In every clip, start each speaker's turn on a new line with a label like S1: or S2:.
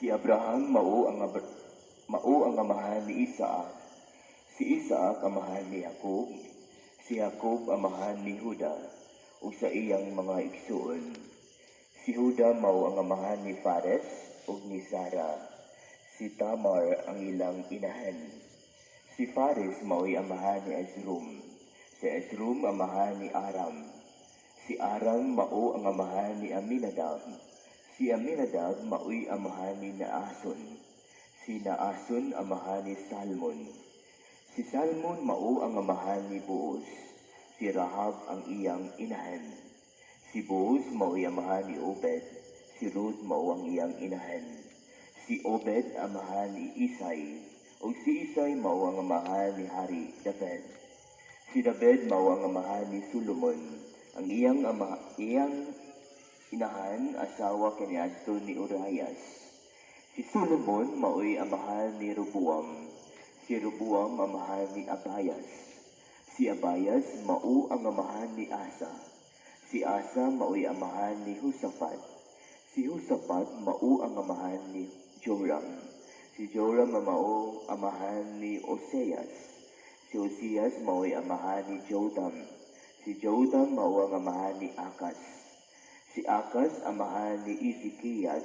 S1: Si Abraham mao ang amahan ni Isaac. Si Isaac amahan ni Jacob. Si Jacob amahan ni Juda ug sa iyang mga igsuon. Si Juda mao ang amahan ni Fares ug ni Zara. Si Tamar ang ilang inahan. Si Fares mao'y amahan ni Ezrom. Si Ezrom amahan ni Aram. Si Aram mao ang amahan ni Aminadab. Si Aminadab mao'y amahan ni Naason. Si Naason amahan ni Salmon. Si Salmon mao ang amahan ni Boaz. Si Rahab ang iyang inahan. Si Boaz mao'y amahan ni Obed. Si Ruth mao ang iyang inahan. Si Obed amahan ni Isai. O si Isai mao ang amahan ni Hari David. Si David mao ang amahan ni Solomon. Ang iyang inahan asawa kaniadto ni Urias. Si Solomon mao'y amahan ni Roboam. Si Roboam amahan ni Abayas. Si Abayas mao ang amahan ni Asa. Si Asa mao'y amahan ni Josaphat. Si Josaphat mao ang amahan ni Joram. Si Joram mao amahan ni Oseas. Si Oseas mao'y amahan ni Jotham. Si Jotham mao ang amahan ni Akas. Si Akas amahan ni Ezekias.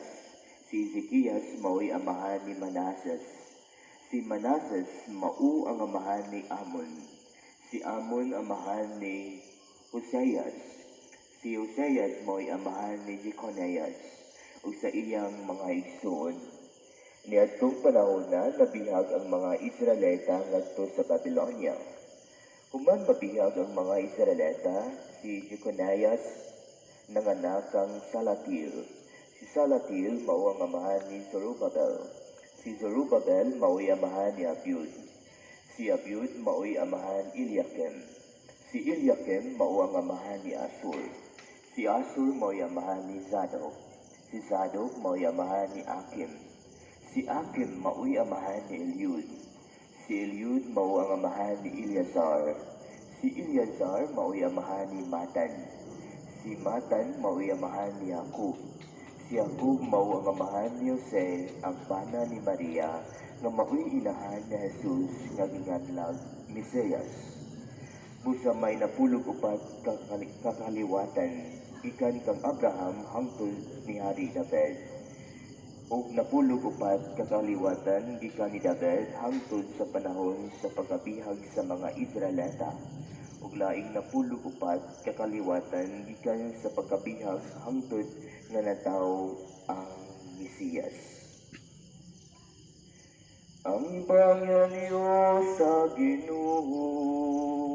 S1: Si Ezekias mao'y amahan ni Manases. Si Manases mao ang amahan ni Amon. Si Amon amahan ni Hoseas. Si Hoseas mao'y amahan ni Jeconias ug sa iyang mga igsoon. Niadtong panahon na nabihag ang mga Israelita ngadto sa Babylonia. Human mabihag ang mga Israelita, si Jeconias nanganak kang Salatil. Si Salatil mao ang amahan ni Zorobabel. Si Zorobabel mao'y amahan ni Abiud. Si Abiud mao'y amahan Eliakim. Si Eliakim mao ang amahan ni Asur. Si Asur mao'y amahan ni Zadok. Si Zadok mao'y amahan ni Akim. Si Akim mao'y amahan ni Eliud. Si Eliud mao ang amahan ni Eleazar. Si Eleazar mao'y amahan ni Matan. Si Matan mao'y amahan ni Jacob. Si Jacob mao ang amahan ni Jose, ang bana ni Maria, nga mao'y inahan ni Jesus nga ginganlag Mesiyas. Busa may napulog upat kakaliwatan, ikan kang Abraham hangtod ni Hari David. O napulog upat kakaliwatan gikan ni David hangtod sa panahon sa pagkabihag sa mga Israelita. Ug laing napulog upat kakaliwatan gikan sa pagkabihag hangtod nga natawo ang Mesiyas. Ang pangyarihan sa Ginoo